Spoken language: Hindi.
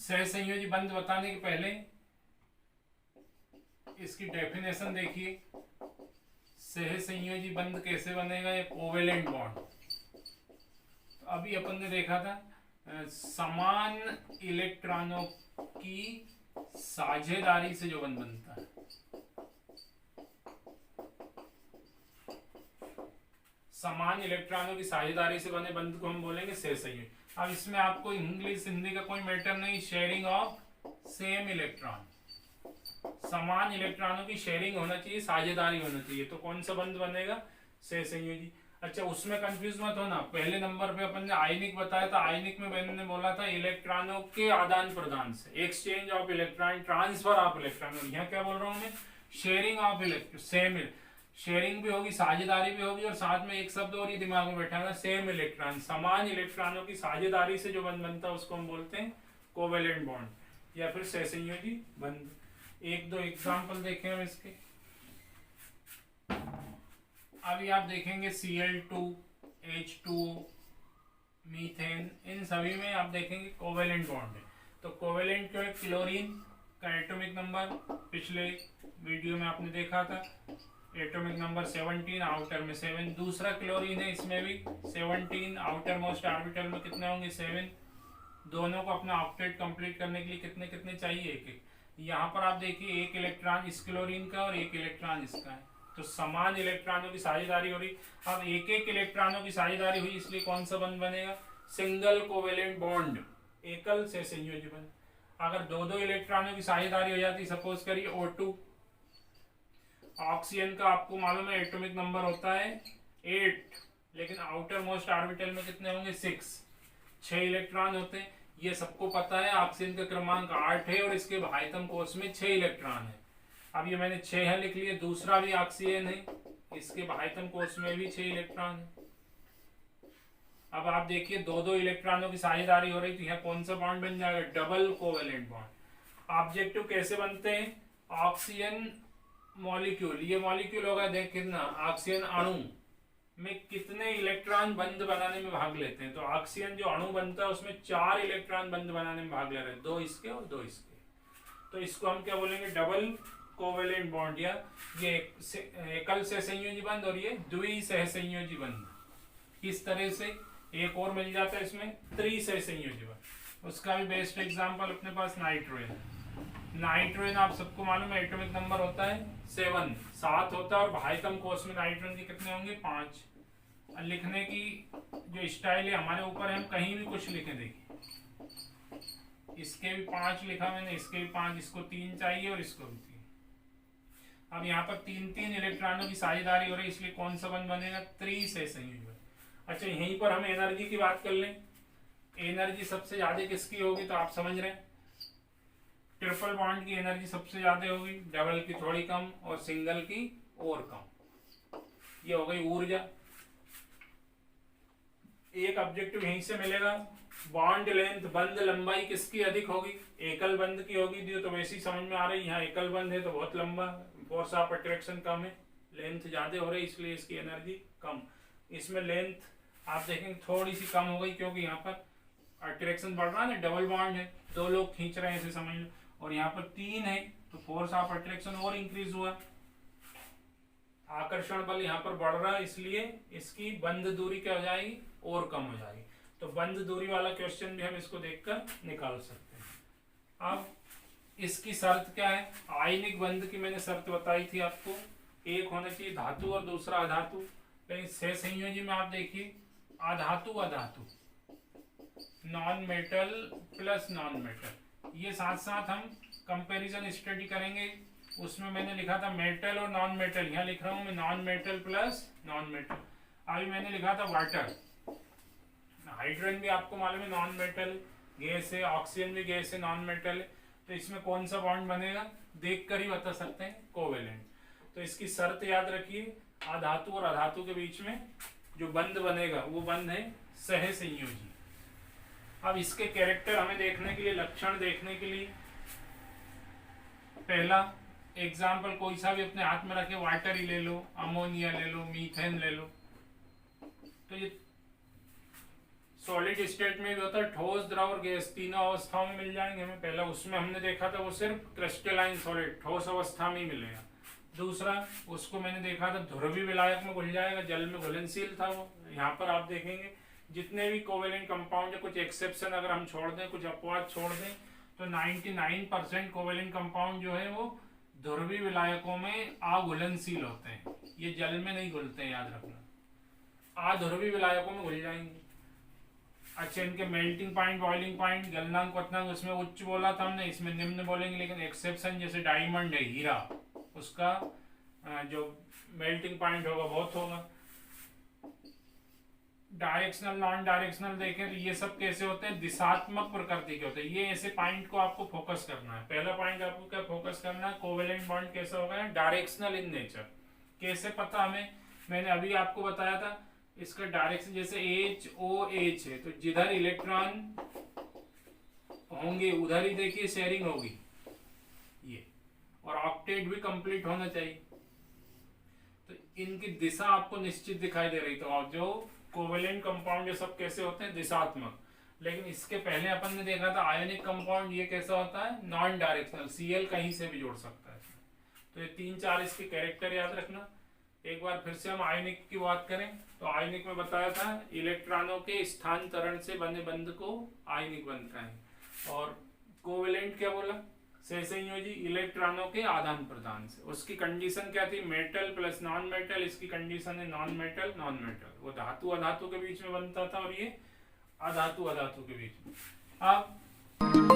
सहसंयोजी बंध बताने के पहले इसकी डेफिनेशन देखिए। सहसंयोजी बंध कैसे बनेगा? ये कोवेलेंट बॉन्ड। तो अभी अपन ने देखा था समान इलेक्ट्रॉनों की साझेदारी से जो बंध बनता है, समान इलेक्ट्रॉनों की साझेदारी से बने बंध को हम बोलेंगे सहसंयोजी। अब इसमें आपको इंग्लिश हिंदी का कोई मैटर नहीं, शेयरिंग ऑफ सेम इलेक्ट्रॉन, समान इलेक्ट्रॉनों की शेयरिंग होना चाहिए, साझेदारी होना चाहिए, तो कौन सा बंध बनेगा? सहसंयोजी। अच्छा, उसमें कंफ्यूज मत होना, पहले नंबर पे अपन ने आयनिक बताया था, आयनिक में मैंने बोला था इलेक्ट्रॉनों के आदान प्रदान से, exchange of electron, transfer of electron. और यहाँ क्या बोल रहा हूँ मैं? Sharing of electron, same sharing भी होगी, साझेदारी भी होगी, और साथ में एक शब्द और ये दिमाग में बैठा है, सेम इलेक्ट्रॉन, समान इलेक्ट्रॉनों की साझेदारी से जो बंध बनता है उसको हम बोलते हैं कोवेलेंट बॉन्ड या फिर सहसंयोजी बंध। एक दो एग्जाम्पल देखें हम इसके। अभी आप देखेंगे Cl2, H2O, मीथेन, इन सभी में आप देखेंगे कोवेलेंट बॉन्ड है। तो कोवेलेंट क्यों है? क्लोरीन का एटॉमिक नंबर पिछले वीडियो में आपने देखा था, एटॉमिक नंबर 17, आउटर में 7। दूसरा क्लोरीन है, इसमें भी 17, आउटर मोस्ट ऑर्बिटल में कितने होंगे? 7। दोनों को अपना ऑक्टेट कंप्लीट करने के लिए कितने कितने चाहिए? एक एक। यहाँ पर आप देखिए एक इलेक्ट्रॉन इस क्लोरीन का और एक इलेक्ट्रॉन इसका है, तो समान इलेक्ट्रॉनों की साझेदारी हो रही। अब एक एक इलेक्ट्रॉनों की साझेदारी हुई, इसलिए कौन सा बंध बनेगा? सिंगल कोवेलेंट बॉन्ड, एकल सहसंयोजी बंध। अगर दो दो इलेक्ट्रॉनों की साझेदारी हो जाती, सपोज करिए O2, ऑक्सीजन का आपको मालूम है एटॉमिक नंबर होता है 8, लेकिन आउटर मोस्ट ऑर्बिटल में कितने होंगे? 6, 6 इलेक्ट्रॉन होते हैं, ये सबको पता है। ऑक्सीजन का क्रमांक 8 है और इसके बाह्यतम कोश में 6 इलेक्ट्रॉन है। अब ये मैंने 6 है लिख लिया, दूसरा भी ऑक्सीजन है, इसके बाह्यतम कोश में भी 6 इलेक्ट्रॉन है। अब आप देखिए दो दो इलेक्ट्रॉनों की साझेदारी हो रही, तो यहाँ कौन सा बॉन्ड बन जाएगा? Double covalent bond. ऑब्जेक्टिव कैसे बनते हैं? ऑक्सीजन मॉलिक्यूल, ये मॉलिक्यूल होगा, देख कितना, ऑक्सीजन अणु में कितने इलेक्ट्रॉन बंध बनाने में भाग लेते हैं। तो ऑक्सीजन जो अणु बनता है उसमें 4 इलेक्ट्रॉन बंध बनाने में भाग ले रहे हैं, 2 इसके और 2 इसके। तो इसको हम क्या बोलेंगे? डबल कोवेलेंट बॉन्ड, या ये एकल सहसंयोजी बंध और ये द्विसहसंयोजी बंध। इस तरह से एक और मिल जाता है इसमें त्रिसहसंयोजी बंध। उसका भी बेस्ट एग्जांपल अपने पास नाइट्रोजन। नाइट्रोजन आप सबको मालूम है एटॉमिक नंबर होता है 7 होता है, और बाह्यतम कोश में नाइट्रोजन के कितने होंगे? 5। लिखने की जो स्टाइल है हमारे ऊपर है, हम कहीं भी कुछ लिखे। देखिए इसके भी 5 लिखा मैंने, इसके भी 5, इसको 3 चाहिए और इसको भी 3। अब यहाँ पर 3 इलेक्ट्रॉनों की साझेदारी हो रही है, इसलिए कौन सा बंध बनेगा? त्रिसहसंयोजी बंध। अच्छा, यहीं पर हम एनर्जी की बात कर लें। एनर्जी सबसे ज्यादा किसकी होगी? तो आप समझ रहे हैं ट्रिपल बॉन्ड की एनर्जी सबसे ज्यादा होगी, डबल की थोड़ी कम और सिंगल की और कम। ये हो गई ऊर्जा। एक ऑब्जेक्टिव यहीं से मिलेगा। बॉन्ड लेंथ, बंध लंबाई किसकी अधिक होगी? एकल बंध की होगी। तो वैसी समझ में आ रही है, यहाँ एकल बंध है तो बहुत लंबा, फोर्स ऑफ अट्रैक्शन कम है, लेंथ ज्यादा हो रही, इसलिए इसकी एनर्जी कम। इसमें लेंथ आप देखेंगे थोड़ी सी कम हो गई, क्योंकि यहाँ पर अट्रैक्शन बढ़ रहा है ना, डबल बॉन्ड है, 2 लोग खींच रहे हैं ऐसे समझ लो, और यहाँ पर 3 है तो फोर्स ऑफ अट्रैक्शन और इंक्रीज हुआ, आकर्षण बल यहाँ पर बढ़ रहा है, इसलिए इसकी बंध दूरी क्या हो जाएगी? और कम हो जाएगी। तो बंध दूरी वाला क्वेश्चन भी हम इसको देखकर निकाल सकते हैं। अब इसकी शर्त क्या है? आयनिक बंध की मैंने शर्त बताई थी आपको, एक होना चाहिए धातु और दूसरा अधातु। लेकिन सहसंयोजी में आप देखिए अधातु अधातु, non metal plus non metal, ये साथ साथ हम कंपैरिजन स्टडी करेंगे। उसमें मैंने लिखा था मेटल और नॉन मेटल, यहाँ लिख रहा हूं मैं non metal plus non metal. अभी मैंने लिखा था वाटर, हाइड्रोजन भी आपको मालूम है नॉन मेटल गैस है, ऑक्सीजन भी गैस है, नॉन मेटल है। तो इसमें कौन सा बॉन्ड बनेगा? देखकर ही बता सकते हैं, कोवेलेंट। तो इसकी शर्त याद रखिए, अधातु और अधातु के बीच में जो बंध बनेगा वो बंध है सहसंयोजी। अब इसके कैरेक्टर हमें देखने के लिए, लक्षण देखने के लिए, पहला एग्जाम्पल कोई सा भी अपने हाथ में रखे, वाटर ही ले लो, अमोनिया ले लो, मीथेन ले लो। तो ये सॉलिड स्टेट में भी होता है, ठोस, द्रव और गैस, तीनों अवस्थाओं में मिल जाएंगे हमें। पहला उसमें हमने देखा था वो सिर्फ क्रिस्टलाइन सॉलिड ठोस अवस्था में ही मिलेगा। दूसरा उसको मैंने देखा था ध्रुवीय विलायक में घुल जाएगा, जल में घुलनशील था वो। यहाँ पर आप देखेंगे जितने भी कोवेलेंट कंपाउंड है, कुछ एक्सेप्शन अगर हम छोड़ दें, कुछ अपवाद छोड़ दें, तो 99% कोवेलेंट कंपाउंड जो है वो ध्रुवीय विलायकों में अघुलनशील होते हैं। ये जल में नहीं घुलते हैं, याद रखना, अध्रुवीय विलायकों में घुल जाएंगे। अच्छा, इनके मेल्टिंग पॉइंट, बॉइलिंग पॉइंट, गलनांक, क्वथनांक उसमें उच्च बोला था हमने, इसमें निम्न बोलेंगे। लेकिन एक्सेप्शन जैसे डायमंड है, हीरा, उसका जो मेल्टिंग पॉइंट होगा बहुत होगा। डायरेक्शनल, नॉन डायरेक्शनल देखें तो ये सब कैसे होते हैं, दिशात्मक प्रकृति के होते हैं। ये ऐसे पॉइंट को आपको फोकस करना है। पहला पॉइंट आपको क्या फोकस करना है, कोवेलेंट बॉन्ड कैसा होगा, डायरेक्शनल इन नेचर। कैसे पता हमें, मैंने अभी आपको बताया था इसका डायरेक्शन, जैसे HOH है तो जिधर इलेक्ट्रॉन होंगे उधर ही देखिए शेयरिंग होगी ये, और ऑक्टेट भी कंप्लीट होना चाहिए। तो इनकी दिशा आपको निश्चित दिखाई दे रही। तो जो कोवेलेंट कंपाउंड ये सब कैसे होते हैं, दिशात्मक। लेकिन इसके पहले अपन ने देखा था आयनिक कंपाउंड, ये कैसा होता है, नॉन डायरेक्शनल, Cl कहीं से भी जोड़ सकता है। तो ये 3-4 इसके कैरेक्टर याद रखना। एक बार फिर से हम आयनिक की बात करें तो आयनिक में बताया था इलेक्ट्रॉनों के स्थानांतरण से बने बंध को आयनिक बंध कहेंगे। और कोवेलेंट क्या बोला, सहसंयोजी इलेक्ट्रॉनों के आदान प्रदान से। उसकी कंडीशन क्या थी, मेटल प्लस नॉन मेटल। इसकी कंडीशन है नॉन मेटल नॉन मेटल। वो धातु अधातु के बीच में बनता था और ये अधातु अधातु के बीच में। अब